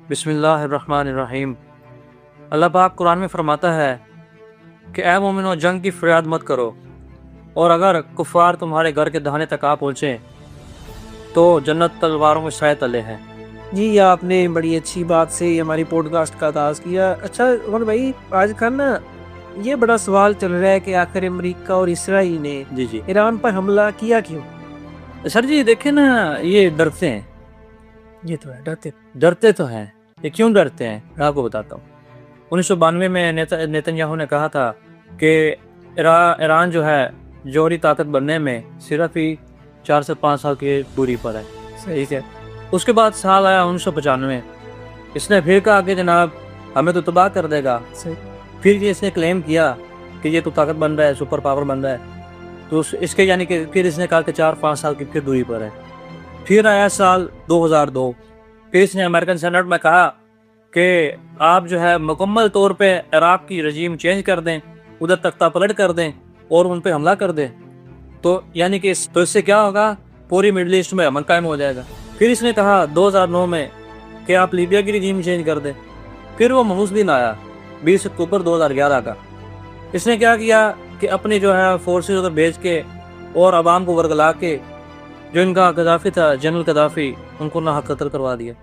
बिस्मिल्लाहिर्रहमानिर्रहीम। अल्लाह पाक कुरान में फरमाता है कि ऐ मोमिनो, जंग की फरियाद मत करो, और अगर कुफ़ार तुम्हारे घर के दहाने तक आ पहुँचे तो जन्नत तलवारों के साए तले है। जी, आपने बड़ी अच्छी बात से हमारी पॉडकास्ट का आगाज़ किया। अच्छा उमर भाई, आजकल ना ये बड़ा सवाल चल रहा है कि आखिर अमेरिका और इसराइल ने जी जी ईरान पर हमला किया क्यों? सर जी, देखे ना, ये डरते हैं। ये तो है, डरते तो हैं। ये क्यों डरते हैं, मैं आपको बताता हूँ। 1992 में नेतन्याहू ने कहा था कि ईरान जो है जौहरी ताकत बनने में सिर्फ ही 4 से 5 साल की दूरी पर है। सही है। उसके बाद साल आया 1995। इसने फिर कहा कि जनाब हमें तो तबाह कर देगा। सही। फिर ये इसने क्लेम किया कि ये तो ताकत बन रहा है, सुपर पावर बन रहा है। तो इसके यानी कि फिर इसने कहा कि 4-5 साल की फिर दूरी पर है। फिर आया साल 2002। फिर इसने अमेरिकन सेनेट में कहा कि आप जो है मुकम्मल तौर पे इराक की रजीम चेंज कर दें, उधर तख्ता पलट कर दें और उन पे हमला कर दें। तो यानी कि तो इससे क्या होगा, पूरी मिडल ईस्ट में अमन कायम हो जाएगा। फिर इसने कहा 2009 में कि आप लीबिया की रजीम चेंज कर दें। फिर वो महूस दिन आया 20 अक्टूबर 2011 का। इसने क्या किया कि अपनी जो है फोर्सेस उधर भेज के और आवाम को वर्गला के, जो इनका गद्दाफी था, जनरल गद्दाफी, उनको नाहक कत्ल करवा दिया।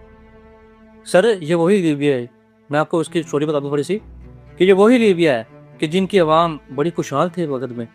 सर ये वही लीबिया है, मैं आपको उसकी स्टोरी बता दूं थोड़ी सी, कि ये वही लीबिया है कि जिनकी आवाम बड़ी खुशहाल थे वक्त में।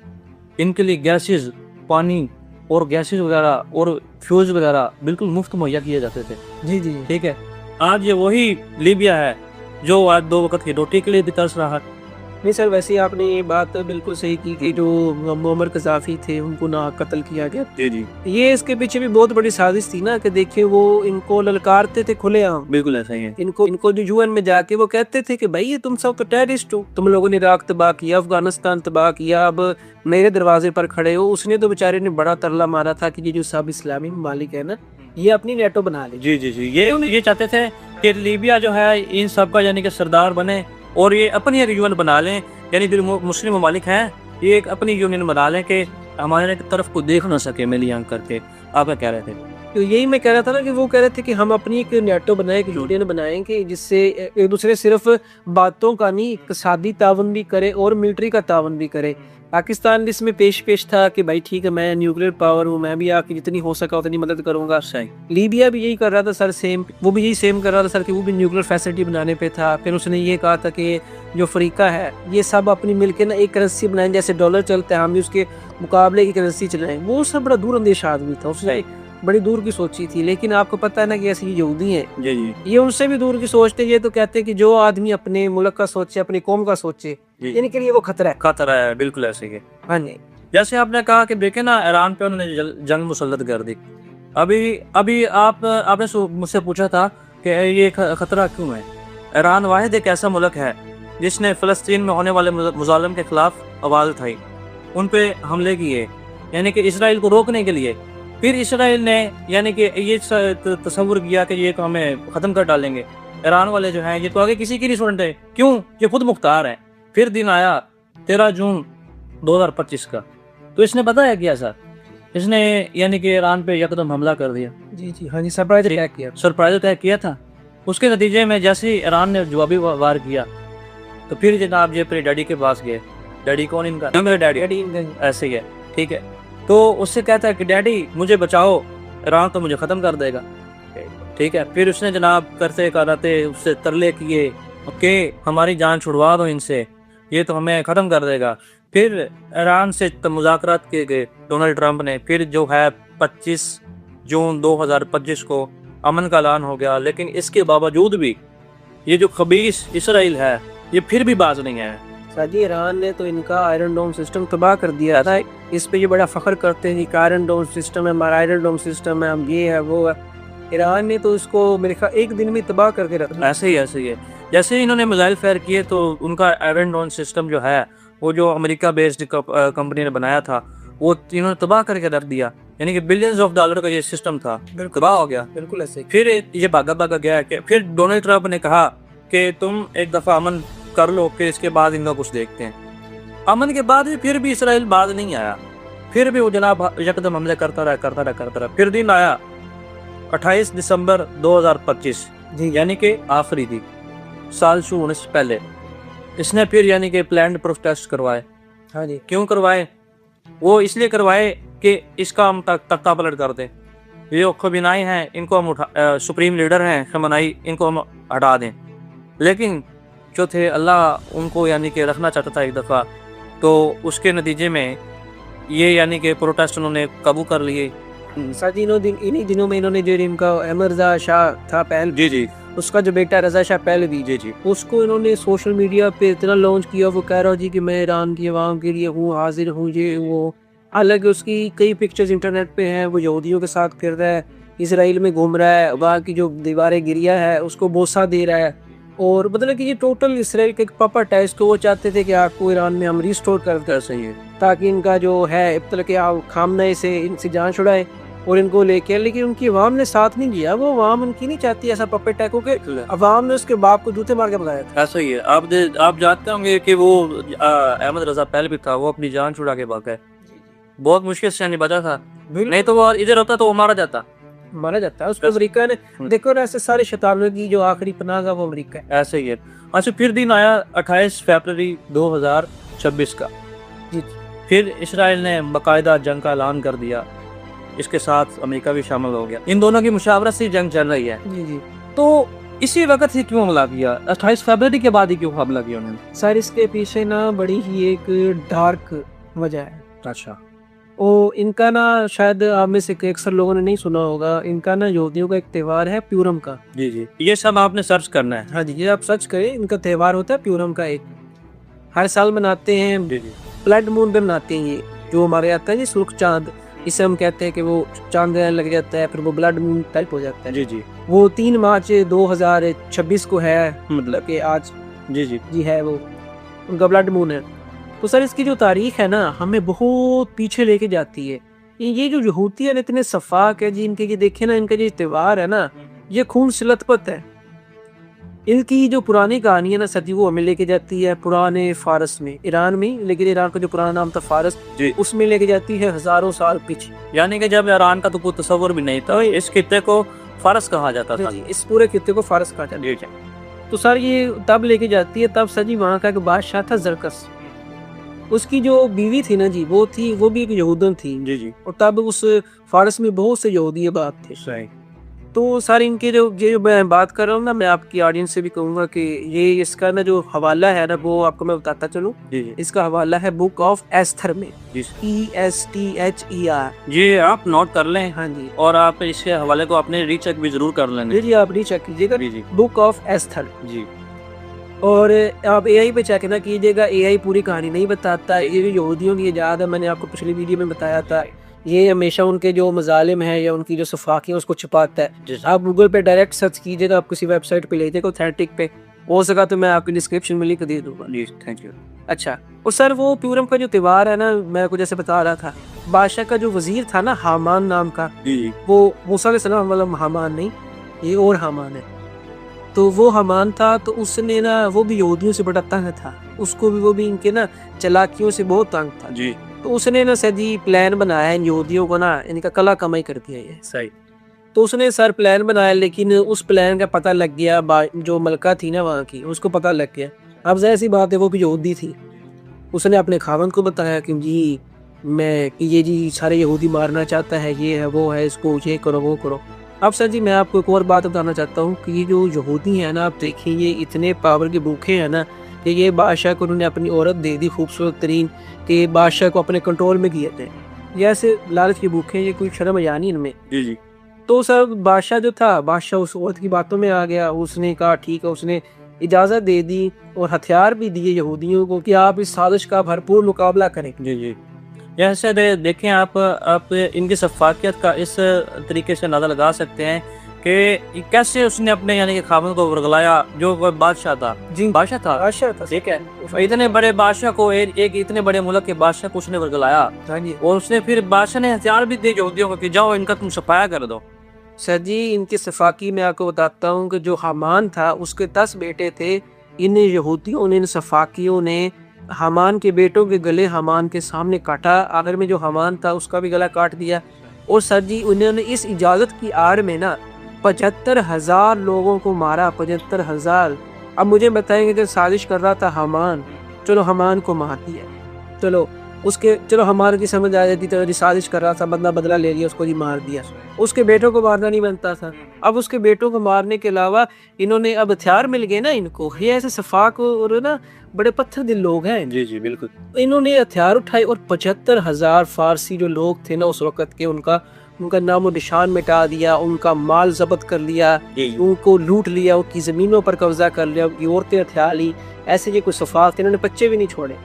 इनके लिए गैसेस, पानी और गैसेस वगैरह और फ्यूज वगैरह बिल्कुल मुफ्त मुहैया किए जाते थे। जी जी। ठीक है, आज ये वही लीबिया है जो आज 2 वक्त की रोटी के लिए भी तरस रहा है। नहीं सर, वैसे आपने ये बात बिल्कुल सही की कि जो मुअम्मर कज़ाफ़ी थे उनको ना कत्ल किया गया। जी जी, ये इसके पीछे भी बहुत बड़ी साजिश थी ना, कि देखिए वो इनको ललकारते थे खुलेआम। बिल्कुल ऐसा ही है। इनको जो यूएन में जाके वो कहते थे कि भाई ये तुम सब तो टेररिस्ट हो, तुम लोगों ने इराक तबाह किया, अफगानिस्तान तबाह किया, अब मेरे दरवाजे पर खड़े हो। उसने तो बेचारे ने बड़ा तरला मारा था कि ये जो सब इस्लामी ममालिक है ना, ये अपनी नेटो बना ले। जी जी जी, ये चाहते थे कि लीबिया जो है इन सब का यानी कि सरदार बने और ये अपनी एक यूनियन बना लें। यानी जो मुस्लिम ममालिक हैं ये एक अपनी यूनियन बना लें कि हमारे तरफ को देख ना सके मिली आंख करके। आप क्या कह रहे थे? तो यही मैं कह रहा था ना कि वो कह रहे थे कि हम अपनी एक नेटो बनाए, एक यूनियन बनाएं कि जिससे एक दूसरे सिर्फ बातों का नहीं, इक़्तिसादी तावन भी करे और मिलिट्री का तावन भी करे। पाकिस्तान इसमें पेश था कि भाई ठीक है, मैं न्यूक्लियर पावर हूँ, मैं भी आपकी जितनी हो सका उतनी मदद करूंगा। सही। लीबिया भी यही कर रहा था सर, सेम वो भी यही सेम कर रहा था सर, कि वो भी न्यूक्लियर फैसिलिटी बनाने पे था। फिर उसने ये कहा था कि जो अफ्रीका है ये सब अपनी मिलकर ना एक करेंसी बनाएं, जैसे डॉलर चलता है हम भी उसके मुकाबले की करेंसी चलाएं। वो सब बड़ा दूर अंदेश आदमी था, उसने बड़ी दूर की सोची थी। लेकिन आपको पता है ना कि ऐसे यहूदी हैं, जी जी, ये उनसे भी दूर की सोचते। ये तो कहते हैं कि जो आदमी अपने मुल्क का सोचे, अपनी कौम का सोचे, इनके लिए वो खतरा है। खतरा है, बिल्कुल ऐसे ही है। हाँ जी। जैसे आपने कहा कि देखे ना, ईरान पे उन्होंने जंग मुसल्लत कर दी। अभी अभी आपने मुझसे पूछा था कि ये खतरा क्यों है। ईरान वाहिद एक ऐसा मुल्क है जिसने फ़लस्तीन में होने वाले मुज़ालम के खिलाफ आवाज़ उठाई, उन पे हमले किए, यानी कि इसराइल को रोकने के लिए। फिर इसराइल ने यानी कि ये तस्वुर किया कि ये तो हमें ख़त्म कर डालेंगे। ईरान वाले जो हैं ये तो आगे किसी की नहीं सुनते, क्यों? ये खुद मुख्तार हैं। फिर दिन आया 13 जून 2025 का, तो इसने पता है क्या सर, इसने यानी कि ईरान पे यकदम हमला कर दिया। जी जी, हाँ जी, सरप्राइज अटैक किया। सरप्राइज अटैक किया था। उसके नतीजे में जैसे ही ईरान ने जवाबी वार किया, तो फिर जनाब ये अपने डैडी के पास गए। डैडी कौन इनका? मेरे डैडी ऐसे ही है। ठीक है, तो उससे कहता है कि डैडी मुझे बचाओ, ईरान तो मुझे ख़त्म कर देगा। ठीक है, फिर उसने जनाब करते कराते उससे तरले किए कि हमारी जान छुड़वा दो इनसे, ये तो हमें ख़त्म कर देगा। फिर ईरान से मुज़ाकरात किए गए डोनाल्ड ट्रंप ने। फिर जो है 25 जून 2025 को अमन का ऐलान हो गया। लेकिन इसके बावजूद भी ये जो खबीस इसराइल है ये फिर भी बाज नहीं है। साजी, ईरान ने तो इनका आयरन डोम सिस्टम तबाह कर दिया था। इस पे ये बड़ा फख्र करते हैं कि आयरन डोम सिस्टम है, हमारा आयरन डोम सिस्टम है, हम ये है वो है। ईरान ने तो इसको मेरे ख्याल एक दिन में तबाह करके रखा। ऐसे ही है। जैसे ही इन्होंने मिसाइल फायर किए तो उनका आयरन डोम सिस्टम जो है वो जो अमेरिका बेस्ड कंपनी ने बनाया था वो इन्होंने तबाह करके रख दिया। यानी कि बिलियंस ऑफ डॉलर का ये सिस्टम था, तबाह हो गया। बिल्कुल ऐसे। फिर ये भागा गया कि फिर डोनाल्ड ट्रंप ने कहा कि तुम एक दफ़ा अमन कर लो, कि इसके बाद इनका कुछ देखते हैं। अमन के बाद भी फिर भी इसराइल बाद नहीं आया। फिर भी वो जनाब यकदम हमले करता रहा। फिर दिन आया 28 दिसंबर 2025, जी यानी कि आखिरी थी, साल शुरू होने से पहले इसने फिर यानी कि प्लान्ड प्रोटेस्ट करवाए। हाँ जी क्यों करवाए? वो इसलिए करवाए कि इसका हम तख्ता पलट कर दें। ये जो खबीनाई हैं इनको हम सुप्रीम लीडर हैं खमनाई, इनको हम हटा दें। लेकिन जो थे अल्लाह उनको यानी कि रखना चाहता था एक दफ़ा, तो उसके नतीजे में ये यानी कि प्रोटेस्ट उन्होंने काबू कर लिए। सर जी इन्हीं दिनों में इन्होंने जो इनका अहमद रजा शाह था पहल, जी उसका जो बेटा रजा शाह पहलवी, जी उसको इन्होंने सोशल मीडिया पे इतना लॉन्च किया, वो कह रहा जी कि मैं ईरान की आवाम के लिए हूँ, हाजिर हूँ, ये वो। हालांकि उसकी कई पिक्चर्स इंटरनेट पे हैं, वो यहूदियों के साथ फिर रहा है, इसराइल में घूम रहा है, वहाँ की जो दीवारें गिरिया है उसको बोसा दे रहा है। और मतलब कि ये टोटल इसराइल का एक पपट है, इसको वो चाहते थे कि आपको ईरान में हम रिस्टोर कर सही है, ताकि इनका जो है मतलब कि खामने से इनसे जान छुड़ाए और इनको लेके। लेकिन उनकी अवाम ने साथ नहीं दिया, वो अवाम उनकी नहीं चाहती ऐसा पपेट है, क्योंकि अवाम ने उसके बाप को जूते मार के बताया था। ऐसा ही है। आप जानते होंगे कि वो अहमद रजा पहलवी था, वो अपनी जान छुड़ा के भागा है। बहुत मुश्किल से नहीं बचा था, नहीं तो वो इधर होता तो वो मारा जाता। मारा जाता है उसको। अमेरिका ने देखो ना, ऐसे सारे शैतानों की जो आखिरी पनाह का वो अमेरिका है। ऐसे ही है। अच्छा, फिर दिन आया 28 फरवरी 2026 का। जी फिर इसराइल ने बाकायदा जंग का ऐलान कर दिया, इसके साथ अमेरिका भी शामिल हो गया। इन दोनों की मुशावरत से जंग चल रही है। जी जी। तो इसी वक्त ही क्यों हमला किया? 28 फरवरी के बाद ही क्यों हमला किया उन्होंने? सर इसके पीछे ना बड़ी ही एक डार्क वजह है। अच्छा। ओ इनका ना, शायद आप में से अक्सर लोगों ने नहीं सुना होगा, इनका ना यहूदियों का एक त्यौहार है प्यूरम का। जी ये सब आपने सर्च करना है। हाँ जी, ये आप सर्च करें, इनका त्यौहार होता है प्यूरम का, एक हर साल मनाते हैं। जी ब्लड मून पे मनाते हैं ये, जो हमारे आता है जी सुर्ख चांद, इसे हम कहते हैं कि वो चांद लग जाता है, फिर वो ब्लड मून टाइप हो जाता है। जी वो 3 मार्च 2026 को है, मतलब कि आज जी है वो उनका ब्लड मून है। तो सर इसकी जो तारीख है ना, हमें बहुत पीछे लेके जाती है। ये जो यहूदी है ना, इतने सफाक है जी इनके, ये देखे ना, इनका जो त्यौहार है ना, ये खून से लथपथ है। इनकी जो पुरानी कहानी है ना सर जी, वो हमें लेके जाती है पुराने फारस में, ईरान में, लेकिन ईरान का जो पुराना नाम था फारस, उसमें लेके जाती है हजारों साल पीछे। यानी कि जब ईरान का तो कोई तस्वर भी नहीं था, इस खित्ते को फारस कहा जाता था। इस पूरे खित्ते को फारस कहा जाता है। तो सर ये तब लेके जाती है, तब सर जी वहाँ का एक बादशाह था जरकस, उसकी जो बीवी थी ना जी, वो भी एक यहूदन थी। जी और तब उस फारस में बहुत से यहूदी बात थे। सही। तो सर इनके जो मैं बात कर रहा हूँ ना, मैं आपकी ऑडियंस से भी कहूँगा कि ये इसका ना जो हवाला है ना, वो आपको मैं बताता चलूँ। जी इसका हवाला है बुक ऑफ एस्थर में, जी ESTHER। जी आप नोट कर लें। हाँ जी, और आप इसके हवाले को अपने रीचेक भी जरूर कर लेंगे। जी आप रीचेक कीजिएगा, जी बुक ऑफ एस्थर। जी। और आप AI पे चेक ना कीजिएगा, AI पूरी कहानी नहीं बताता। ये यहूदियों की इजाद है, मैंने आपको पिछली वीडियो में बताया था। ये हमेशा उनके जो मजालिम है या उनकी जो सफाकी है उसको छुपाता है। आप गूगल पे डायरेक्ट सर्च कीजिएगा, आप किसी वेबसाइट पे ले जाएगा ऑथेंटिक पे, हो सका तो मैं आपको डिस्क्रिप्शन में लिख दे दूंगा। जी थैंक यू। अच्छा, और सर वो प्यूरम का जो त्यौहार है ना, मैं आपको जैसे बता रहा था, बादशाह का जो वजीर था ना, हामान नाम का, जी वो मूसा अलैहिस्सलाम वाला हामान नहीं, ये और हामान है। तो वो हामान था, तो उसने ना, वो भी यहूदियों से बड़ा तंग था, उसको भी वो भी इनके ना चालाकियों से बहुत तंग था जी। तो उसने ना सर जी प्लान बनाया इन यहूदियों को ना, इनका कला कमाई कर दिया ये। सही। तो उसने सर प्लान बनाया, लेकिन उस प्लान का पता लग गया, जो मलका थी ना वहाँ की, उसको पता लग गया। अब जाहिर सी बात है, वो भी यहूदी थी। उसने अपने खावंद को बताया कि जी मैं ये जी सारे यहूदी मारना चाहता है, ये है वो है, इसको ये करो वो करो। अब सर जी मैं आपको एक और बात बताना चाहता हूँ कि ये जो यहूदी है ना, आप देखिए ये इतने पावर के भूखे हैं ना, कि ये बादशाह को उन्होंने अपनी औरत दे दी खूबसूरत तरीन, कि बादशाह को अपने कंट्रोल में किए थे। ये ऐसे लालच के भूखे हैं, ये कोई शर्म हया नहीं इनमें। जी तो सर बादशाह जो था, बादशाह उस औरत की बातों में आ गया। उसने कहा ठीक है, उसने इजाज़त दे दी और हथियार भी दिए यहूदियों को कि आप इस साजिश का भरपूर मुकाबला करें। जी जैसे देखें आप इनकी सफाकियत का इस तरीके से अंदाजा लगा सकते हैं कि कैसे उसने अपने यानी कि खामन को वर्गलाया, जो बादशाह था। जी बादशाह था ठीक है, इतने बड़े बादशाह को, एक इतने बड़े मुल्क के बादशाह को उसने वर्गलाया, और उसने फिर बादशाह ने हथियार भी दिए यहूदियों को कि जाओ इनका तुम सफाया कर दो। सर जी इनकी सफाकी मैं आपको बताता हूँ कि जो हामान था उसके 10 बेटे थे। इन यहूदियों ने, इन सफाकियों ने हामान के बेटों के गले हामान के सामने काटा। आखिर में जो हामान था उसका भी गला काट दिया। और सर जी उन्होंने इस इजाज़त की आड़ में ना, 75,000 लोगों को मारा, 75,000। अब मुझे बताएंगे जो साजिश कर रहा था हमान, चलो हमान को मार दिया, चलो हमान की समझ आ जाती तो साजिश कर रहा था, बंदा बदला ले लिया, उसको जी मार दिया। उसके बेटों को मारना नहीं बनता था। अब उसके बेटों को मारने के अलावा इन्होंने अब हथियार मिल गए ना इनको, ये ऐसे सफाक और ना बड़े पत्थर दिल लोग हैं। जी जी बिल्कुल। इन्होंने हथियार उठाए और 75,000 फारसी जो लोग थे ना उस वक़्त के, उनका नाम और निशान मिटा दिया, उनका माल जब्त कर लिया, उनको लूट लिया, उनकी ज़मीनों पर कब्जा कर लिया, उनकी औरतें हथियार ली। ऐसे ये कोई सफाक थे, इन्होंने बच्चे भी नहीं छोड़े।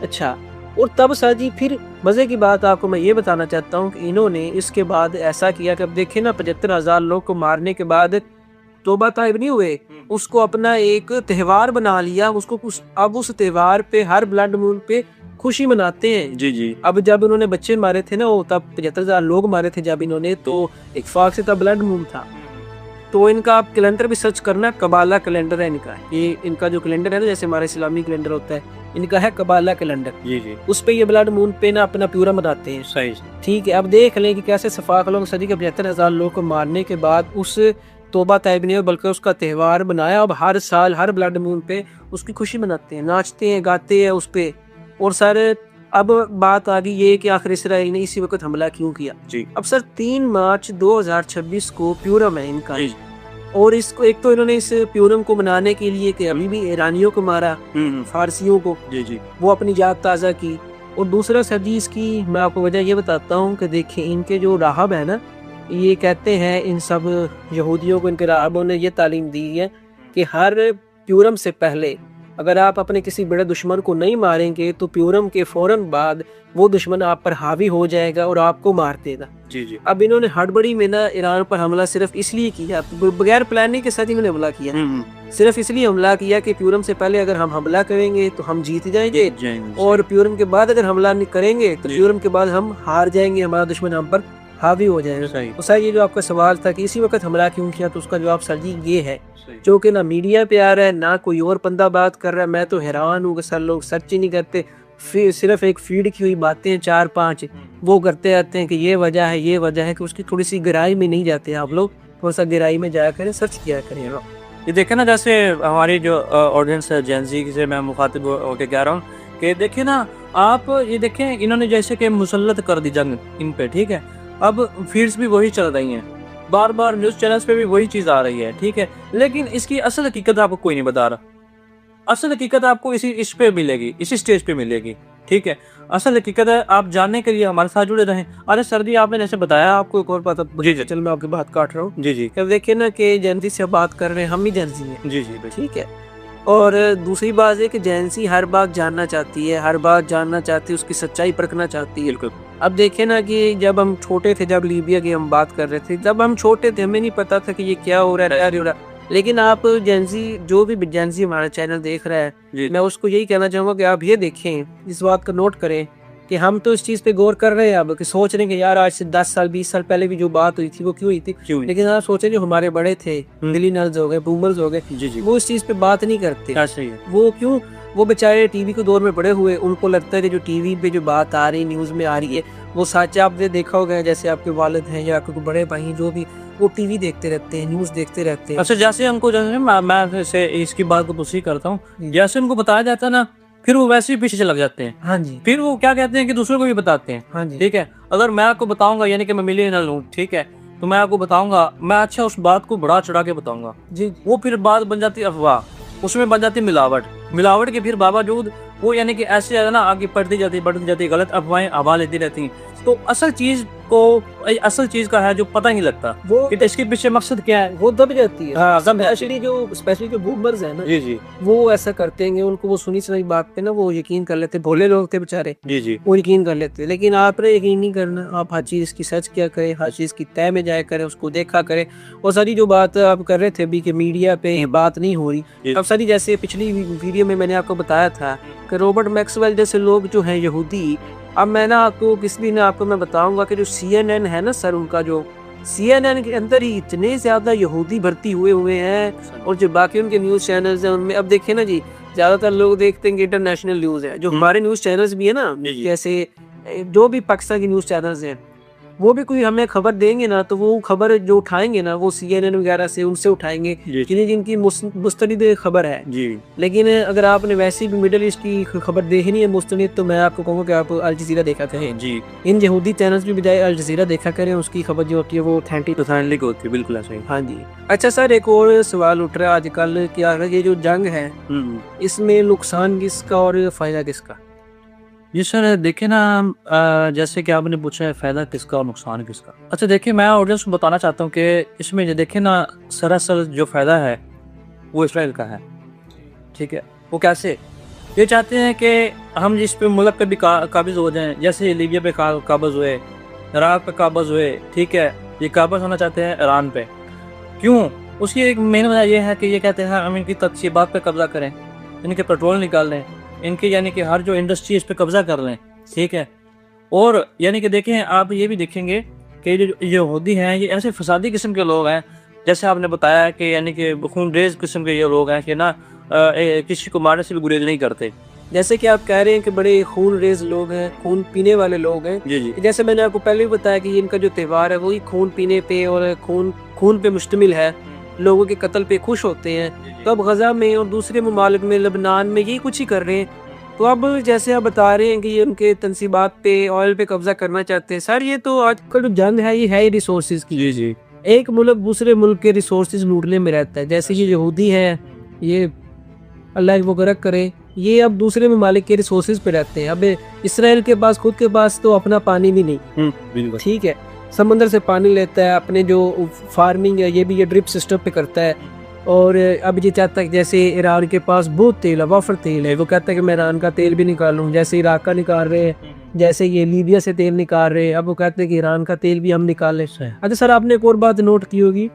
अच्छा, और तब सर जी फिर मज़े की बात आपको मैं ये बताना चाहता हूँ कि इन्होंने इसके बाद ऐसा किया कि अब देखें ना 75,000 लोग को मारने के बाद तौबा ताइब नहीं हुए, उसको अपना एक त्यौहार बना लिया, अब उस त्यौहार पे हर ब्लड मून पे खुशी मनाते हैं। जी जी। अब जब उन्होंने बच्चे मारे थे ना, वो तब 75,000 लोग मारे थे जब इन्होंने, तो इत्फाक से तब ब्लड मून था। तो इनका आप कैलेंडर भी सर्च करना, कबाला कैलेंडर है इनका। ये इनका जो कैलेंडर है ना, जैसे हमारा इस्लामी कैलेंडर होता है, इनका है कबाला कैलेंडर। जी जी। उस पे ये ब्लड मून पे ना अपना प्यूरा मनाते हैं। सही। ठीक है, अब देख लें कि कैसे सफाक लोग सदी के 75,000 लोग को मारने के बाद उस तौबा ताइब नहीं बल्कि उसका त्यौहार बनाया। अब हर साल हर ब्लड मून पे उसकी खुशी मनाते हैं, नाचते हैं, गाते हैं उस पे। और सर अब बात आ गई ये कि आखिर इसराइल ने इसी वक्त हमला क्यों किया। जी। अब सर 3 मार्च 2026 को प्यूरम है इनका, और इसको एक तो इन्होंने इस प्यूरम को मनाने के लिए कि अभी भी ईरानियों को मारा, फारसियों को, जी जी, वो अपनी जात ताज़ा की। और दूसरा सर जी इसकी मैं आपको वजह ये बताता हूँ कि देखिए इनके जो राहब है ना, ये कहते हैं इन सब यहूदियों को, इनके राहबों ने ये तालीम दी है कि हर प्यूरम से पहले अगर आप अपने किसी बड़े दुश्मन को नहीं मारेंगे तो प्यूरम के फौरन बाद वो दुश्मन आप पर हावी हो जाएगा और आपको मार देगा। जी जी। अब इन्होंने हड़बड़ी में ना ईरान पर हमला सिर्फ इसलिए किया, बगैर प्लानिंग के साथ इन्होंने हमला किया। सिर्फ इसलिए हमला किया कि प्यूरम से पहले अगर हम हमला करेंगे तो हम जीत जाएंगे, और प्यूरम के बाद अगर हमला नहीं करेंगे तो प्यूरम के बाद हम हार जाएंगे, हमारा दुश्मन हम पर हावी हो जाएगा। तो सर ये जो आपका सवाल था कि इसी वक्त हमला क्यों किया, तो उसका जवाब सर जी ये है, जो कि ना मीडिया पे आ रहा है ना कोई और बंदा बात कर रहा है। मैं तो हैरान हूँ कि सर लोग सर्च ही नहीं करते, फिर सिर्फ एक फीड की हुई बातें 4-5 वो करते रहते हैं कि ये वजह है, ये वजह है, कि उसकी थोड़ी सी गहराई में नहीं जाते आप लोग। थोड़ा सा गहराई में जाया करें, सर्च किया करें। ये देखें ना, जैसे हमारी जो ऑडियंस है जेनजी से मैं मुखातिब होकर कह रहा हूँ कि देखिए ना आप, ये देखें इन्होंने जैसे कि मुसल्लत कर दी जंग इन पे, ठीक है। अब फीड्स भी वही चल रही हैं, बार बार न्यूज़ चैनल्स पे भी वही चीज़ आ रही है, ठीक है। लेकिन इसकी असल हकीकत आपको कोई नहीं बता रहा। असल हकीकत आपको इस पे मिलेगी, इसी स्टेज पे मिलेगी, ठीक है। असल हकीकत है, आप जानने के लिए हमारे साथ जुड़े रहें। अरे सर जी आपने जैसे बताया, आपको एक और पता, जी जी, चल मैं आपकी बात काट रहा हूँ। जी जी। अब देखिए ना कि जेंजी से बात कर रहे हैं, हम ही जेंजी हैं। जी जी ठीक है। और दूसरी बात है कि जेंसी हर बात जानना चाहती है, हर बात जानना चाहती है, उसकी सच्चाई परखना चाहती है। बिल्कुल। अब देखें ना कि जब हम छोटे थे, जब लीबिया की हम बात कर रहे थे, जब हम छोटे थे हमें नहीं पता था कि ये क्या हो रहा है। लेकिन आप जेंजी, जो भी जेंजी हमारा चैनल देख रहा है, मैं उसको यही कहना चाहूँगा कि आप ये देखें, इस बात को नोट करें कि हम तो इस चीज़ पे गौर कर रहे हैं अब, कि सोच रहे हैं कि यार आज से 10 साल 20 साल पहले भी जो बात हुई थी वो क्यों हुई थी। लेकिन आप सोचें जो हमारे बड़े थे, मिलेनियल्स हो गए, बूमर्स हो गए, वो इस चीज़ पे बात नहीं करते। सही है। वो क्यों? वो बेचारे टीवी के दौर में बड़े हुए, उनको लगता है कि जो टीवी पे जो बात आ रही, न्यूज़ में आ रही है, वो सच। आपने देखा होगा जैसे आपके वालिद हैं या आपके बड़े भाई जो भी, वो टीवी देखते रहते हैं, न्यूज़ देखते रहते हैं। अच्छा, जैसे हमको, जैसे मैं से इसकी बात को दूसरी करता हूँ, जैसे उनको बताया जाता है ना, फिर वो वैसे ही पीछे से लग जाते हैं। हाँ जी। फिर वो क्या कहते हैं कि दूसरों को भी बताते हैं। हाँ जी। ठीक है। अगर मैं आपको बताऊंगा, यानी कि मैं मिलियनर हूँ, ठीक है, तो मैं आपको बताऊंगा, मैं अच्छा उस बात को बढ़ा चढ़ा के बताऊंगा जी। वो फिर बात बन जाती है अफवाह, उसमें बन जाती है मिलावट के फिर बावजूद वो, यानी कि ऐसे है ना, आगे बढ़ती जाती गलत अफवाहें हवा लेती रहती हैं। तो असल चीज का है जो पता नहीं लगता, वो कि इसके पीछे मकसद क्या है, वो दब जाती है। हाँ, स्पेशली जो बूमर्स है ना, जी जी, वो ऐसा करते हैं, उनको वो सुनी सुनाई बात पे ना वो यकीन कर लेते। भोले लोग थे बेचारे, जी जी, वो यकीन कर लेते। लेकिन आपने यकीन नहीं करना, आप हर चीज की सर्च किया करें, हर चीज की तय में जाया करें, उसको देखा करें। और सारी जो बात आप कर रहे थे अभी कि मीडिया पे बात नहीं हो रही, अब सारी जैसे पिछली वीडियो में मैंने आपको बताया था कि रॉबर्ट मैक्सवेल जैसे लोग जो हैं यहूदी, अब मैं ना आपको किस भी ना आपको मैं बताऊंगा कि जो CNN है ना सर, उनका जो CNN के अंदर ही इतने ज्यादा यहूदी भर्ती हुए हैं, और जो बाकी उनके न्यूज़ चैनल्स हैं उनमें, अब देखें ना जी, ज्यादातर लोग देखते हैं कि इंटरनेशनल न्यूज़ है, जो हमारे न्यूज़ चैनल्स भी है ना, जैसे जो भी पाकिस्तान की न्यूज़ चैनल्स हैं, वो भी कोई हमें खबर देंगे ना, तो वो खबर जो उठाएंगे ना, वो CNN वगैरह से उनसे उठाएंगे जी जिनकी मुस्तनिद खबर है। जी लेकिन अगर आपने वैसे भी मिडल ईस्ट की खबर देखनी है मुस्तनिद, तो मैं आपको कहूँगा कि आप अल जज़ीरा देखा करें। जी इन यहूदी चैनल्स की बजाय अल जज़ीरा देखा करें, उसकी खबर जो होती है वो ऑथेंटिक। तो थानलिक होती है, बिल्कुल ऐसा ही। हाँ जी। अच्छा सर, एक और सवाल उठ रहा है आजकल, क्या है ये जो जंग है इसमें नुकसान किसका और फ़ायदा किसका? जी सर, देखिए ना, जैसे कि आपने पूछा है फ़ायदा किसका और नुकसान किसका। अच्छा देखिए, मैं ऑडियंस को बताना चाहता हूँ कि इसमें जो देखिए ना, सरासर जो फ़ायदा है वो इसराइल का है, ठीक है। वो कैसे? ये चाहते हैं कि हम जिस पे मुल्क पे भी काबिज़ हो जाएं, जैसे लीबिया पे काबिज़ हुए, इराक़ पे काबिज़ हुए, ठीक है। ये काबिज़ होना चाहते हैं ईरान पे। क्यों? उसकी एक मेन वजह ये है कि ये कहते हैं हम इनकी तक़सीबात पे कब्ज़ा करें, इनके पेट्रोल निकाल लें, इनकी यानी कि हर जो इंडस्ट्री इस पे कब्ज़ा कर लें, ठीक है। और यानी कि देखें, आप ये भी देखेंगे कि जो यहूदी हैं ये ऐसे फसादी किस्म के लोग हैं, जैसे आपने बताया कि यानी कि खूनरेज़ किस्म के ये लोग हैं कि ना किसी को मारने से भी गुरेज नहीं करते। जैसे कि आप कह रहे हैं कि बड़े खून रेज़ लोग हैं, खून पीने वाले लोग हैं। जी जी जैसे मैंने आपको पहले भी बताया कि इनका जो त्यौहार है वही खून पीने पे और खून पे मुश्तमिल है, लोगों के कत्ल पे खुश होते हैं। तो अब गज़ा में और दूसरे ममालिक में, लबनान में यही कुछ ही कर रहे हैं। तो अब जैसे आप बता रहे हैं कि ये उनके तनसीबात पे, ऑयल पे कब्जा करना चाहते हैं। सर ये तो आजकल जो जंग है ये है ही रिसोर्सेज की। जी जी एक मुल्क दूसरे मुल्क के रिसोर्सेज लूटने में रहता है। जैसे ये यहूदी हैं, ये अल्लाह वो गरक करे, ये अब दूसरे ममालिक के रिसोर्सेज पे रहते हैं। अब इसराइल के पास, खुद के पास तो अपना पानी भी नहीं, बिल्कुल ठीक है। समंदर से पानी लेता है, अपने जो फार्मिंग है ये भी ये ड्रिप सिस्टम पे करता है। और अब ये चाहता है कि जैसे ईरान के पास बहुत तेल है, वाफर तेल है, वो कहता है कि मैं ईरान का तेल भी निकालूं, जैसे इराक का निकाल रहे हैं, जैसे ये लीबिया से तेल निकाल रहे हैं, अब वो कहते हैं कि ईरान का तेल भी हम निकाल लें। अच्छा सर, आपने एक और बात नोट की होगी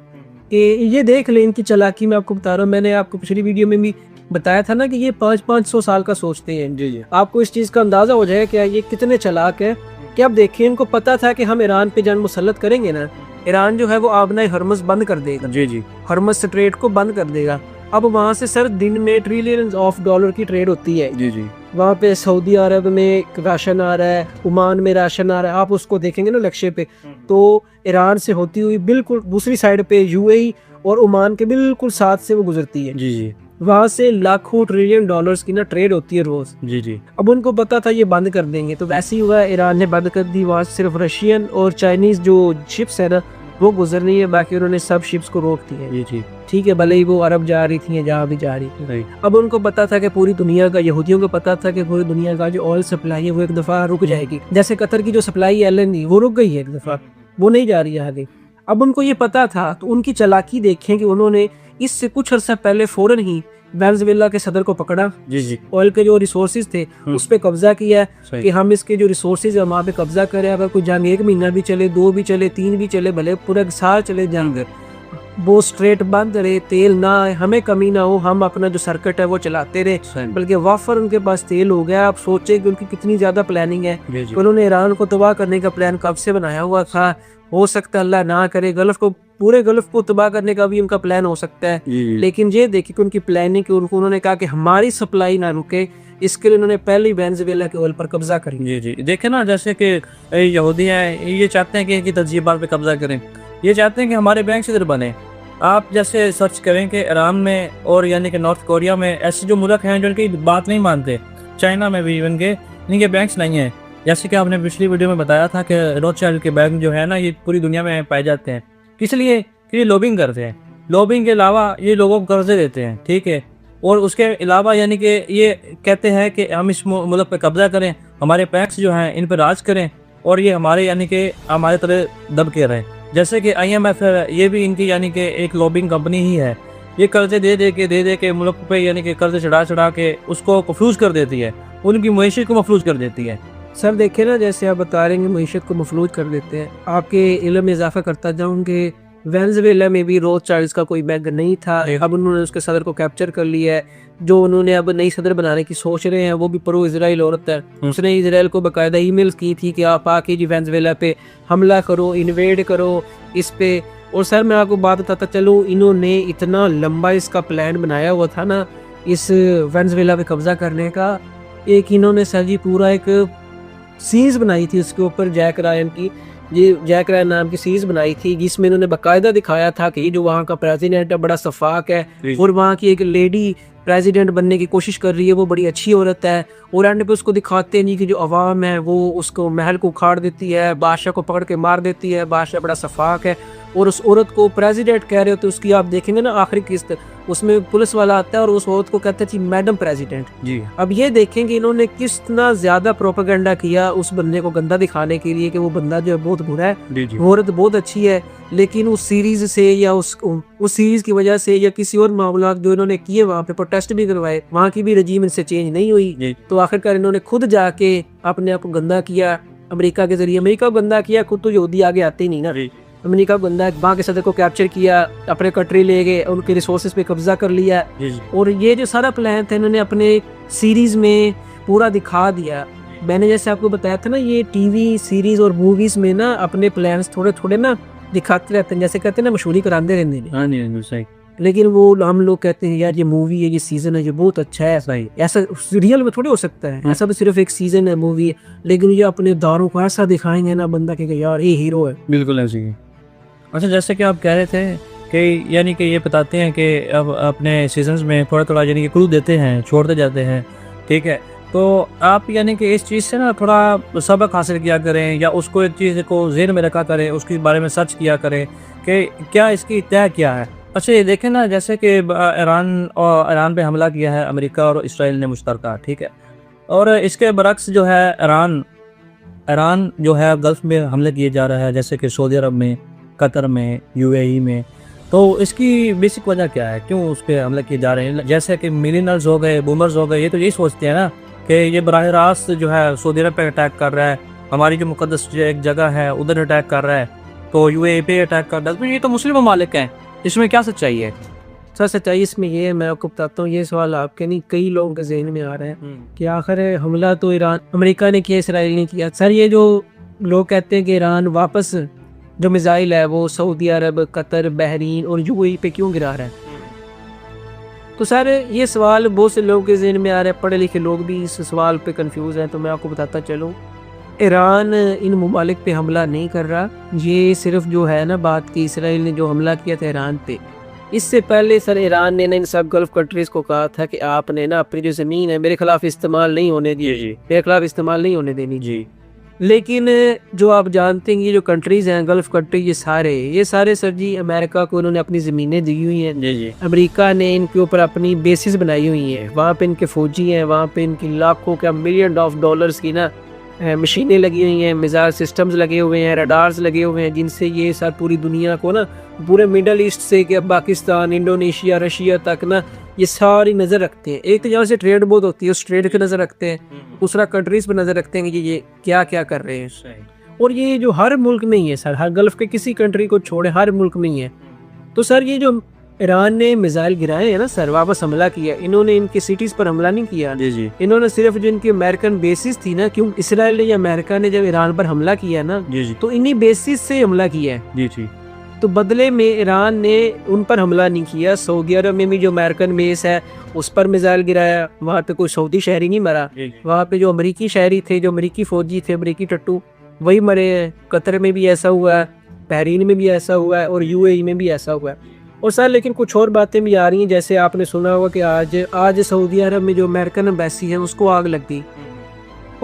कि ये देख लें इनकी चालाकी। मैं आपको बता रहा हूँ, मैंने आपको पिछली वीडियो में भी बताया था ना कि ये 500 साल का सोचते हैं। जी जी आपको इस चीज़ का अंदाज़ा हो जाएगा कि ये कितने चालाक है। कि अब देखिए, इनको पता था कि हम ईरान पे जंग मुसल्लत करेंगे ना, ईरान जो है वो आबना हरमस बंद कर देगा, जी जी हरमस स्ट्रेट को बंद कर देगा। अब वहाँ से सर दिन में ट्रिलियंस ऑफ डॉलर की ट्रेड होती है। जी जी वहाँ पे सऊदी अरब में राशन आ रहा है, ओमान में राशन आ रहा है, आप उसको देखेंगे ना नक्शे पे, तो ईरान से होती हुई बिल्कुल दूसरी साइड पे UAE और ओमान के बिल्कुल साथ से वो गुजरती है। जी जी वहाँ से लाखों ट्रिलियन डॉलर्स की ना ट्रेड होती है रोज। जी जी अब उनको पता था ये बंद कर देंगे, तो वैसे ही हुआ, ईरान ने बंद कर दी। वहाँ सिर्फ रशियन और चाइनीज जो शिप्स है ना वो गुजर रही है, बाकी उन्होंने सब शिप्स को रोक दिया। जी जी ठीक है, भले ही वो अरब जा रही थी या जहाँ भी जा रही थी। अब उनको पता था कि पूरी दुनिया का, यहूदियों को पता था कि पूरी दुनिया का जो ऑयल सप्लाई है वो एक दफ़ा रुक जाएगी। जैसे कतर की जो सप्लाई है LNG वो रुक गई है एक दफ़ा, वो नहीं जा रही है आगे। अब उनको ये पता था, तो उनकी चालाकी देखें कि उन्होंने इससे कुछ अर्सा पहले फ़ौरन ही वेनेजुएला के सदर को पकड़ा, जी जी ऑयल के जो रिसोर्सेज थे उस पे कब्जा किया सही। कि हम इसके जो रिसोर्सेज है वहाँ पे कब्जा करें। अगर कोई जंग 1 महीना भी चले, 2 भी चले, 3 भी चले, भले पूरा साल चले जंग, वो स्ट्रेट बंद रहे, तेल ना आए, हमें कमी ना हो, हम अपना जो सर्किट है वो चलाते रहे। सही। बल्कि वाफर उनके पास तेल हो गया। आप सोचे कि उनकी कितनी ज़्यादा प्लानिंग है। जी जी उन्होंने ईरान को तबाह करने का प्लान कब से बनाया हुआ था। हो सकता है अल्लाह ना करे गल्फ को, पूरे गल्फ को तबाह करने का भी उनका प्लान हो सकता है। जी जी लेकिन ये देखिए कि उनकी प्लानिंग, उन्होंने कहा कि हमारी सप्लाई ना रुके, इसके लिए उन्होंने पहले ही वेनेजुएला के ऑयल पर कब्जा कर लिया। जी जी देखे ना, जैसे कि यहूदी हैं, ये चाहते हैं कि इनकी तहजीबात पे कब्जा करें, ये चाहते हैं कि हमारे बैंक इधर बने। आप जैसे सर्च करें कि ईरान में और यानी कि नॉर्थ कोरिया में ऐसे जो मुल्क हैं जो इनकी बात नहीं मानते, चाइना में भी इनके बैंक्स नहीं हैं। जैसे कि आपने पिछली वीडियो में बताया था कि रोथशाइल्ड के बैंक जो है ना ये पूरी दुनिया में पाए जाते हैं, इसलिए कि ये लॉबिंग करते हैं। लॉबिंग के अलावा ये लोगों को कर्जे देते हैं, ठीक है। और उसके अलावा यानी कि ये कहते हैं कि हम इस मुल्क पे कब्जा करें, हमारे पैक्स जो हैं इन पर राज करें और ये हमारे यानी कि हमारे तरह दब के रहें। जैसे कि IMF है, ये भी इनकी यानी कि एक लॉबिंग कंपनी ही है। ये कर्जे दे दे के मुल्क पे यानी कि कर्जे चढ़ा के उसको मफलूज कर देती है, उनकी मईशत को मफलूज कर देती है। सर देखे ना, जैसे आप बता रहे हैं मीशत को मफलूज कर देते हैं, आपके इल्म में इजाफा करता जाऊँ कि वेनेजुएला में भी रोथशाइल्ड्स का कोई बैंक नहीं था। अब उन्होंने उसके सदर को कैप्चर कर लिया है। जो उन्होंने अब नई सदर बनाने की सोच रहे हैं वो भी प्रो इजराइल औरत है। उसने इजराइल को बाकायदा ईमेल्स की थी कि आप आके जी वेनेजुएला पे हमला करो, इन्वेड करो इस पे। और सर मैं आपको बात बताता चलूँ, इन्होंने इतना लंबा इसका प्लान बनाया हुआ था ना इस वेनेजुएला पे कब्जा करने का। एक इन्होंने सर जी पूरा एक सीरीज बनाई थी उसके ऊपर, जैक रायन की, ये जैक रायन नाम की सीरीज बनाई थी जिसमें इन्होंने बाकायदा दिखाया था कि जो वहाँ का प्रेसिडेंट है बड़ा सफाक है और वहाँ की एक लेडी प्रेसिडेंट बनने की कोशिश कर रही है, वो बड़ी अच्छी औरत है और एंड पे उसको दिखाते नहीं कि जो अवाम है वो उसको महल को उखाड़ देती है, बादशाह को पकड़ के मार देती है, बादशाह बड़ा सफाक है और उस औरत को प्रेसिडेंट कह रहे होते। उसकी आप देखेंगे ना आखिरी किस्त उसमें पुलिस वाला आता है और उस औरत को कहते थी मैडम प्रेसिडेंट जी। अब ये देखें कि इन्होंने कितना ज्यादा प्रोपेगेंडा किया उस बंदे को गंदा दिखाने के लिए कि वो बंदा जो है बहुत बुरा है, वो औरत बहुत अच्छी है। लेकिन उस सीरीज से या उस सीरीज की वजह से या किसी और मामला जो इन्होंने किए वहाँ पे प्रोटेस्ट भी करवाए, वहाँ की भी रजीम इनसे चेंज नहीं हुई। तो आखिरकार इन्होंने खुद जाके अपने आप को गंदा किया अमेरिका के जरिए। अमेरिका को गंदा किया, खुद तो यहूदी आगे आते ही नहीं ना। अमेरिका को गंदा वहाँ के सदर को कैप्चर किया, अपने कंट्री ले गए, उनके रिसोर्सेज पे कब्जा कर लिया और ये जो सारा प्लान था इन्होंने अपने सीरीज में पूरा दिखा दिया। मैंने जैसे आपको बताया था ना, ये टीवी सीरीज और मूवीज में ना अपने प्लान्स थोड़े थोड़े ना दिखाते रहते हैं, जैसे कहते हैं ना मशहूरी कराते रहते हैं। लेकिन वो हम लोग कहते हैं यार ये मूवी है, ये सीजन है, ये बहुत अच्छा है। सही ऐसा रियल में थोड़ी हो सकता है, ऐसा भी सिर्फ एक सीजन है मूवी है, लेकिन ये अपने दारों को ऐसा दिखाएंगे ना बंदा कि यार ये हीरो है। बिल्कुल ऐसे ही। अच्छा, जैसे कि आप कह रहे थे कि यानी कि ये बताते हैं कि अब अपने सीजन्स में थोड़ा थोड़ा यानी कि क्लू देते हैं, छोड़ते जाते हैं, ठीक है। तो आप यानी कि इस चीज़ से ना थोड़ा सबक हासिल किया करें या उसको एक चीज़ को ज़हन में रखा करें, उसके बारे में सर्च किया करें कि क्या इसकी तय क्या है। अच्छा, ये देखें ना जैसे कि ईरान पे हमला किया है अमेरिका और इसराइल ने मुश्तरका, ठीक है। और इसके बरक्स जो है ईरान जो है गल्फ़ में हमले किए जा रहा है, जैसे कि सऊदी अरब में, कतर में, यूएई में। तो इसकी बेसिक वजह क्या है, क्यों उस पर हमले किए जा रहे हैं? जैसे कि मिलियनर्स हो गए, बूमर्स हो गए, ये तो यही सोचते हैं ना कि ये बराह रास्त जो है सऊदी अरब पे अटैक कर रहा है, हमारी जो मुकद्दस एक जगह है उधर अटैक कर रहा है, तो यूएई पे अटैक कर रहा है। ये तो मुस्लिम ममालिक हैं, इसमें क्या सच्चाई है? सर सच्चाई इसमें ये है, मैं आपको बताता हूँ, ये सवाल आपके नहीं कई लोगों के जहन में आ रहा है कि आखिर हमला तो ईरान अमेरिका ने किया, इसराइल ने किया। सर ये जो लोग कहते हैं कि ईरान वापस जो मिसाइल है वो सऊदी अरब, कतर, बहरीन और यूएई पे क्यों गिरा रहा है, तो सर ये सवाल बहुत से लोगों के जहन में आ रहा है, पढ़े लिखे लोग भी इस सवाल पे कंफ्यूज हैं। तो मैं आपको बताता चलूँ, ईरान इन ममालिक पे हमला नहीं कर रहा। ये सिर्फ जो है ना बात की इसराइल ने जो हमला किया था ईरान पे, इससे पहले सर ईरान ने ना इन सब गल्फ कंट्रीज को कहा था कि आपने ना अपनी जो ज़मीन है मेरे खिलाफ इस्तेमाल नहीं होने दी, मेरे खिलाफ इस्तेमाल नहीं होने देनी जी। लेकिन जो आप जानते हैं ये जो कंट्रीज़ हैं गल्फ कंट्री, ये सारे सर जी अमेरिका को उन्होंने अपनी ज़मीनें दी हुई हैं जी। अमेरिका ने इनके ऊपर अपनी बेसिस बनाई हुई हैं, वहाँ पे इनके फौजी हैं, वहाँ पे इनकी लाखों क्या मिलियन ऑफ डॉलर्स की ना मशीनें लगी हुई हैं, मिसाइल सिस्टम्स लगे हुए हैं, रडार्स लगे हुए हैं, जिनसे ये सर पूरी दुनिया को ना पूरे मिडल ईस्ट से कि पाकिस्तान, इंडोनेशिया, रशिया तक ना ये सारी नज़र रखते हैं। एक तो जहाँ से ट्रेड बहुत होती है उस ट्रेड की नज़र रखते हैं, दूसरा कंट्रीज़ पर नज़र रखते हैं कि ये क्या क्या कर रहे हैं। और ये जो हर मुल्क में ही है सर, हर गल्फ़ के किसी कंट्री को छोड़े हर मुल्क में ही है। तो सर ये जो ईरान ने मिसाइल गिराए हैं ना सर, वापस हमला किया, इन्होंने इनकी सिटीज़ पर हमला नहीं किया जी। इन्होंने सिर्फ जो इनकी अमेरिकन बेसिस थी ना, क्यों इसराइल ने या अमेरिका ने जब ईरान पर हमला किया ना जी, तो इन्हीं बेसिस से हमला किया है जी। तो बदले में ईरान ने उन पर हमला नहीं किया। सऊदी अरब में भी जो अमेरिकन बेस है उस पर मिसाइल गिराया, वहाँ पे कोई सऊदी शहरी नहीं मरा, वहाँ पे जो अमेरिकी शहरी थे, जो अमेरिकी फौजी थे, अमेरिकी टट्टू, वही मरे हैं। कतर में भी ऐसा हुआ है, बहरीन में भी ऐसा हुआ है और यूएई में भी ऐसा हुआ है। और सर लेकिन कुछ और बातें भी आ रही हैं, जैसे आपने सुना होगा कि आज सऊदी अरब में जो अमेरिकन एम्बेसी है उसको आग लग गई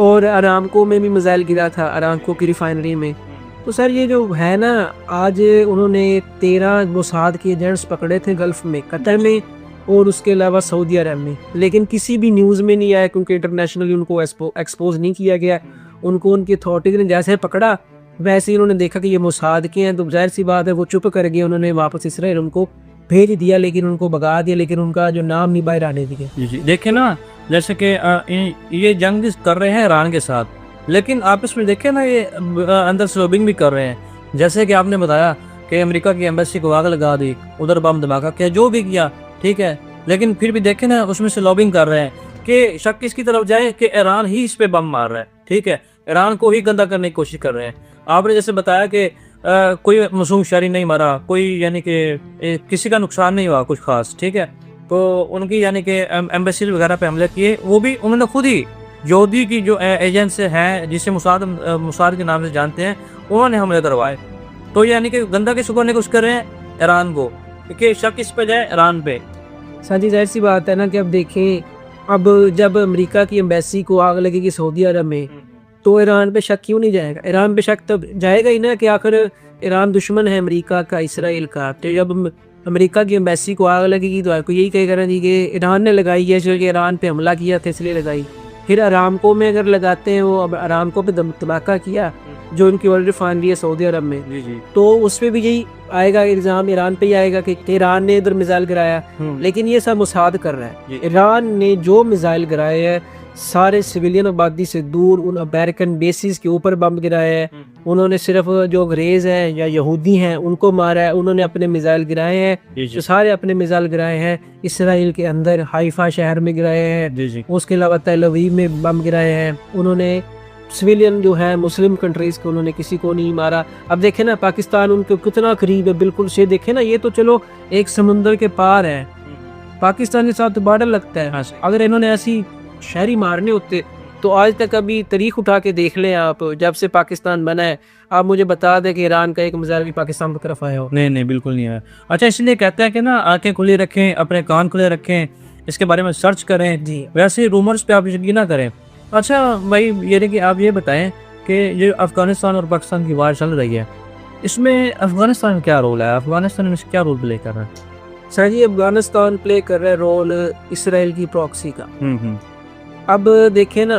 और अरामको में भी मिसाइल गिरा था, अरामको की रिफाइनरी में। तो सर ये जो है ना, आज उन्होंने 13 मोसाद के एजेंट्स पकड़े थे गल्फ़ में, कतर में और उसके अलावा सऊदी अरब में, लेकिन किसी भी न्यूज़ में नहीं आया क्योंकि इंटरनेशनली उनको एक्सपोज नहीं किया गया। उनको उनकी अथॉरिटीज़ ने जैसे पकड़ा वैसे ही उन्होंने देखा कि ये मोसाद के हैं, तो जाहिर सी बात है वो चुप कर गए, उन्होंने वापस इसराइल उनको भेज दिया, लेकिन उनको भगा दिया, लेकिन उनका जो नाम नहीं बाहर आने दिया जी। देखें ना, जैसे कि ये जंग कर रहे हैं ईरान के साथ, लेकिन आपस में देखें ना ये अंदर से लॉबिंग भी कर रहे हैं। जैसे कि आपने बताया कि अमेरिका की एम्बेसी को आग लगा दी, उधर बम धमाका किया, जो भी किया ठीक है, लेकिन फिर भी देखें ना उसमें से लॉबिंग कर रहे हैं कि शक किसकी तरफ जाए कि ईरान ही इस पे बम मार रहा है, ठीक है, ईरान को ही गंदा करने की कोशिश कर रहे हैं। आपने जैसे बताया कि कोई मासूम शहरी नहीं मरा, कोई यानी कि किसी का नुकसान नहीं हुआ कुछ खास, ठीक है। तो उनकी यानी कि एम्बेसी वगैरह पे हमले किए, वो भी उन्होंने खुद ही यहूदी की जो एजेंट्स हैं जिसे मुसाद के नाम से जानते हैं, उन्होंने हमले करवाए। तो यानी कि गंदा किस ऊपर निकुश कर रहे हैं, ईरान को, क्योंकि शक किस पे जाए, ईरान पे। साजी जाहिर सी बात है ना कि अब देखें, अब जब अमेरिका की एम्बेसी को आग लगेगी सऊदी अरब में, तो ईरान पे शक क्यों नहीं जाएगा? ईरान पे शक तब जाएगा ही ना कि आखिर ईरान दुश्मन है अमेरिका का, इसराइल का। तो जब अमेरिका की एम्बेसी को आग लगेगी तो आपको यही कहेगा ना जी कि ईरान ने लगाई है, जो कि ईरान पे हमला किया था इसलिए लगाई। फिर अरामको में अगर लगाते हैं, वो अब अरामको पे धमाका किया जो उनकी ऑयल रिफाइनरी है सऊदी अरब में, जी जी। तो उस पर भी यही आएगा, इल्ज़ाम ईरान पे ही आएगा कि ईरान ने इधर मिसाइल गिराया। लेकिन ये सब मुसाद कर रहा है। ईरान ने जो मिसाइल गिराए हैं सारे सिविलियन आबादी से दूर, उन अमेरिकन बेसिस के ऊपर बम गिराए हैं। उन्होंने सिर्फ जो अंग्रेज हैं या यहूदी हैं उनको मारा है। उन्होंने अपने मिसाइल गिराए हैं, जो सारे अपने मिसाइल गिराए हैं इसराइल के अंदर हाइफा शहर में गिराए हैं। उसके अलावा तेल अवीव में बम गिराए हैं। उन्होंने सिविलियन जो है मुस्लिम कंट्रीज को उन्होंने किसी को नहीं मारा। अब देखें ना पाकिस्तान उनके कितना करीब है, बिल्कुल से देखें ना, ये तो चलो एक समुंदर के पार है, पाकिस्तान के साथ बॉर्डर लगता है। अगर इन्होंने ऐसी शहरी मारने होते तो आज तक अभी तारीख उठा के देख लें आप, जब से पाकिस्तान बना है, आप मुझे बता दें कि ईरान का एक मिसाइल भी पाकिस्तान की तरफ आया हो। नहीं नहीं, बिल्कुल नहीं आया। अच्छा, इसलिए कहते हैं कि ना आंखें खुली रखें, अपने कान खुले रखें, इसके बारे में सर्च करें जी। वैसे रूमर्स पे आप यकीन ना करें। अच्छा भाई, ये कि आप ये बताएं कि ये अफगानिस्तान और पाकिस्तान की वार चल रही है, इसमें अफगानिस्तान का क्या रोल है? अफगानिस्तान में क्या रोल प्ले कर रहा है? सर जी, अफगानिस्तान प्ले कर रहा है रोल इसराइल की प्रॉक्सी का। अब देखें ना,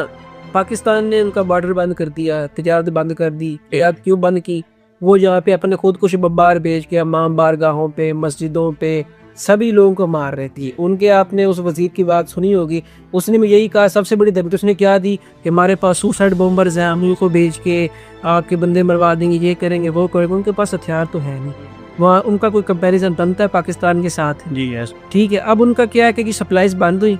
पाकिस्तान ने उनका बॉर्डर बंद कर दिया, तिजारत बंद कर दी। अब क्यों बंद की? वो यहाँ पे अपने खुद कुछ बब्बार भेज के इमाम बारगाहों पे, मस्जिदों पे सभी लोगों को मार रही थी। उनके आपने उस वजीर की बात सुनी होगी, उसने भी यही कहा, सबसे बड़ी धमकी उसने क्या दी कि हमारे पास सुसाइड बॉम्बर्स हैं, हम उनको भेज के आपके बंदे मरवा देंगे, ये करेंगे वो करेंगे। उनके पास हथियार तो है नहीं, वहाँ उनका कोई कंपैरिजन बनता है पाकिस्तान के साथ? जी यस, ठीक है। अब उनका क्या है कि सप्लाईज बंद हुई।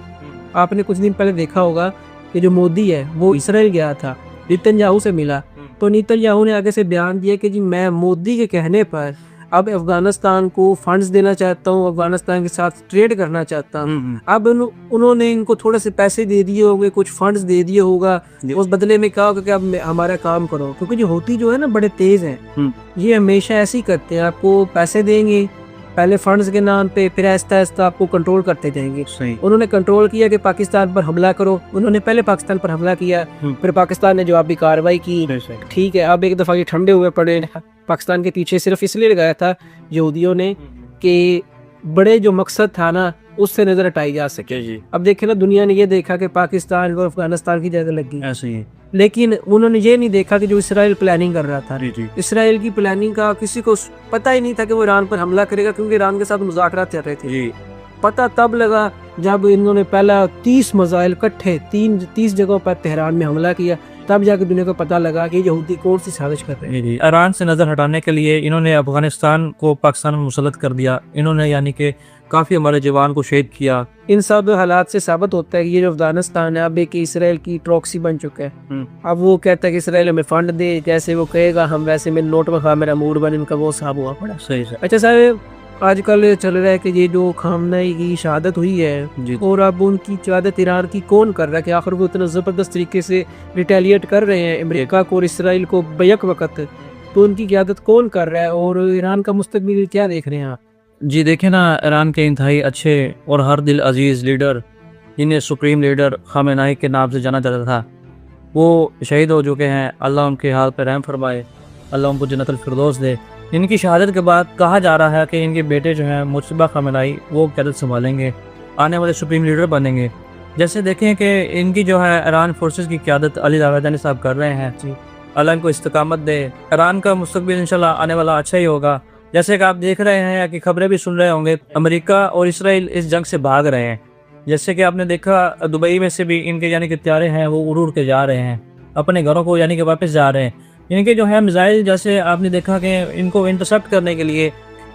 आपने कुछ दिन पहले देखा होगा कि जो मोदी है वो इसराइल गया था, नेतन्याहू से मिला, तो नेतन्याहू ने आगे से बयान दिया कि जी मैं मोदी के कहने पर अब अफगानिस्तान को फंड्स देना चाहता हूँ, अफगानिस्तान के साथ ट्रेड करना चाहता हूँ। अब उन्होंने इनको थोड़े से पैसे दे दिए होंगे, कुछ फंड्स दे दिए होगा, उस बदले में कहा होगा कि अब हमारा काम करो। क्योंकि जो होती जो है ना बड़े तेज हैं, ये हमेशा ऐसे ही करते हैं, आपको पैसे देंगे पहले फंड्स के नाम पे, फिर आहिस्ता आहिस्ता आपको कंट्रोल करते जाएंगे। सही। उन्होंने कंट्रोल किया कि पाकिस्तान पर हमला करो, उन्होंने पहले पाकिस्तान पर हमला किया, फिर पाकिस्तान ने जवाबी कार्रवाई की। ठीक है, अब एक दफ़ा ये ठंडे हुए पड़े, पाकिस्तान के पीछे सिर्फ इसलिए लगाया था यहूदियों ने कि बड़े जो मकसद था ना उससे नजर हटाई जा सके। जी। अब देखे ना, दुनिया ने ये देखा कि पाकिस्तान और अफगानिस्तान की जगह लगी, ऐसे ही। लेकिन उन्होंने ये नहीं देखा कि जो इसराइल प्लानिंग कर रहा था, इसराइल की प्लानिंग का किसी को पता ही नहीं था कि वो ईरान पर हमला करेगा, क्योंकि ईरान के साथ मुज़ाकरात चल रहे थे। पता तब लगा जब इन्होंने पहला 30 मिसाइल इकट्ठे 30 जगहों पर तेहरान में हमला किया, तब जाकर दुनिया को पता लगा कि यहूदी कौन सी साजिश कर रहे हैं। ईरान से नज़र हटाने के लिए इन्होंने अफगानिस्तान को पाकिस्तान में मुसल्लत कर दिया। इन्होंने यानी कि काफ़ी हमारे जवान को शहीद किया। इन सब हालात से साबित होता है कि ये जो अफगानिस्तान है अब एक इसराइल की प्रॉक्सी बन चुका है। अब वो कहता है कि इसराइल हमें फंड दे, जैसे वो कहेगा हम वैसे में नोट में खा मेरा मूड बन, इनका वो साहब हुआ पड़ा। सही से। अच्छा साहब, आजकल चल रहा है कि ये जो खामनेई की शहादत हुई है और अब उनकी शहादत ईरान की कौन कर रहा है, कि आखिर वो इतना ज़बरदस्त तरीके से रिटेलिएट कर रहे हैं अमेरिका को और इसराइल को बैक वक्त, तो उनकी क़यादत कौन कर रहा है और ईरान का मुस्तकबिल क्या देख रहे हैं आप? जी देखें ना, ईरान के इंतहाई अच्छे और हर दिल अजीज़ लीडर, जिन्हें सुप्रीम लीडर खामेनेई के नाम से जाना जाता था, वो शहीद हो चुके हैं। अल्लाह उनके हाल पर रहम फरमाए, अल्लाह उनको जन्नतुल फिरदौस दे। इनकी शहादत के बाद कहा जा रहा है कि इनके बेटे जो हैं मुज्तबा खामेनेई, वो क़यादत संभालेंगे, आने वाले सुप्रीम लीडर बनेंगे। जैसे देखें कि इनकी जो है ईरान फोर्सेस की क़यादत अली लावादानी साहब कर रहे हैं। जी, अल्लाह इनको इस्तिकामत दे। ईरान का मुस्तकबिल इंशाल्लाह आने वाला अच्छा ही होगा। जैसे कि आप देख रहे हैं कि खबरें भी सुन रहे होंगे, अमेरिका और इसराइल इस जंग से भाग रहे हैं। जैसे कि आपने देखा दुबई में से भी इनके यानी कि त्यारे हैं वो उड़ उड़ के जा रहे हैं अपने घरों को, यानी कि वापस जा रहे हैं। इनके जो है मिसाइल, जैसे आपने देखा कि इनको इंटरसेप्ट करने के लिए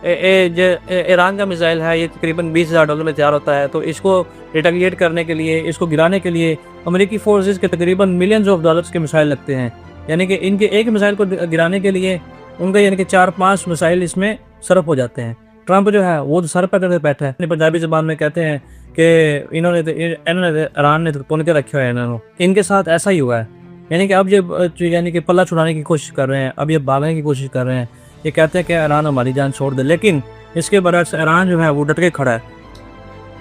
ईरान का मिसाइल है, ये तकरीबन $20,000 में तैयार होता है। तो इसको रिटेलिएट करने के लिए, इसको गिराने के लिए अमेरिकी फोर्सेस के तकरीबन मिलियंस ऑफ डॉलर्स के मिसाइल लगते हैं। यानी कि इनके एक मिसाइल को गिराने के लिए उनका यानी कि 4-5 मिसाइल इसमें सरफ हो जाते हैं। ट्रंप जो है वो सर पर करके बैठा है। अपनी पंजाबी ज़बान में कहते हैं कि इन्होंने ईरान ने तो पुन के रखे हुए हैं। इनके साथ ऐसा ही हुआ है। यानी कि अब ये यानी कि पल्ला छुड़ाने की कोशिश कर रहे हैं, अब ये भागने की कोशिश कर रहे हैं। ये कहते हैं कि ईरान हमारी जान छोड़ दे, लेकिन इसके बरक्स ईरान जो है वो डट के खड़ा है।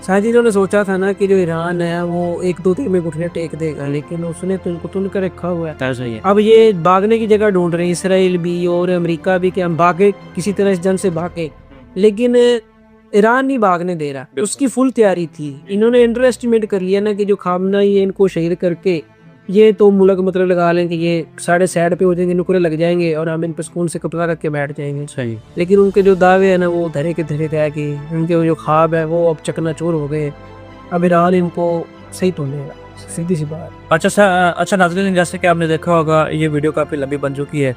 शायद इन्होंने सोचा था ना कि जो ईरान है वो 1-2 दिन में घुटने टेक देगा, लेकिन उसने तो इनको तुल कर रखा हुआ है। सही है। अब ये भागने की जगह ढूंढ रहे हैं, इसराइल भी और अमेरिका भी, कि हम भागे, किसी तरह इस जंग से भागे, लेकिन ईरान नहीं भागने दे रहा। उसकी फुल तैयारी थी। इन्होंने अंडर एस्टिमेट कर लिया ना कि जो खामना ये इनको शहीद करके ये तो मुल्क मतलब लगा लें कि ये साढ़े साइड पे हो जाएंगे, नुकरे लग जाएंगे और हम इन पर सुकून से कब्जा करके बैठ जाएंगे। सही। लेकिन उनके जो दावे हैं ना वो धरे के धरे रह गए, उनके जो ख्वाब है वो अब चकनाचूर हो गए। अब ईरान इनको सही तोड़ेगा, सीधी सी बात। अच्छा नाज़रीन, जैसे कि आपने देखा होगा ये वीडियो काफ़ी लंबी बन चुकी है,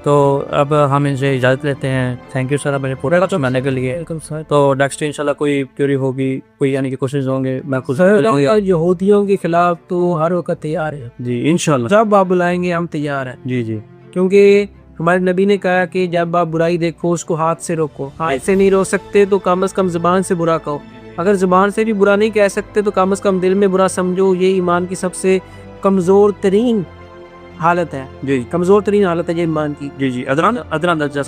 तो अब हम इनसे इजाज़त लेते हैं। थैंक यू सर मेरे पूरे सुनाने के लिए। Welcome sir. तो नेक्स्ट इंशाल्लाह कोई क्यूरी होगी, कोई यानी कि क्वेश्चन होंगे, मैं खुद यहूदियों के खिलाफ तो हर वक्त तैयार है जी इंशाल्लाह। जब आप बुलाएंगे हम तैयार हैं जी जी। क्योंकि हमारे नबी ने कहा कि जब आप बुराई देखो उसको हाथ से रोको। हाथ से नहीं रोक सकते तो कम से कम जुबान से बुरा कहो। अगर जुबान से भी बुरा नहीं कह सकते तो कम से कम दिल में बुरा समझो। ये ईमान की सबसे कमजोर तरीन हालत है जी, कमजोर तरीन हालत है ये ईमान की। जी जी। अदनान दर्जा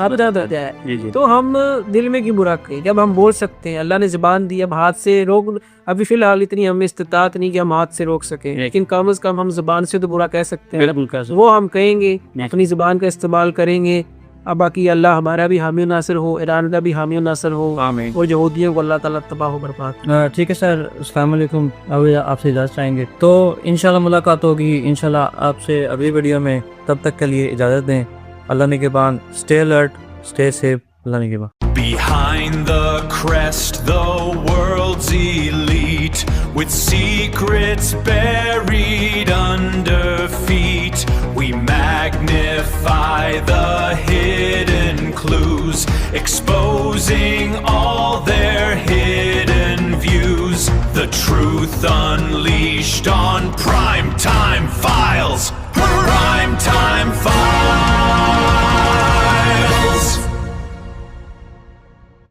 है। जी जी। तो हम दिल में क्यों बुरा करें जब हम बोल सकते हैं। अल्लाह ने जुबान दी, अब हाथ से रोक, अभी फिलहाल इतनी हमें इस्तिताअत नहीं कि हम हाथ से रोक सकें, लेकिन कम से कम हम जुबान से तो बुरा कह सकते हैं। वो हम कहेंगे, अपनी जुबान का इस्तेमाल करेंगे। अब बाकी अल्लाह हमारा भी हामी नासिर हो, ईरान का भी हामी नासिर हो, आमीन। और यहूदियों को अल्लाह ताला तबाह बर्बाद। ठीक है सर, अस्सलाम वालेकुम। अब आपसे इजाज़त चाहेंगे तो इंशाल्लाह मुलाकात होगी इंशाल्लाह आपसे अगली वीडियो में। तब तक के लिए इजाज़त दें। अल्लाह निगहबान। Stay alert, stay safe. Allah निगहबान। Behind the crest, the world's elite, with secrets buried under feet. We magnify the hidden clues, exposing all their hidden views. The truth unleashed on Primetime Files.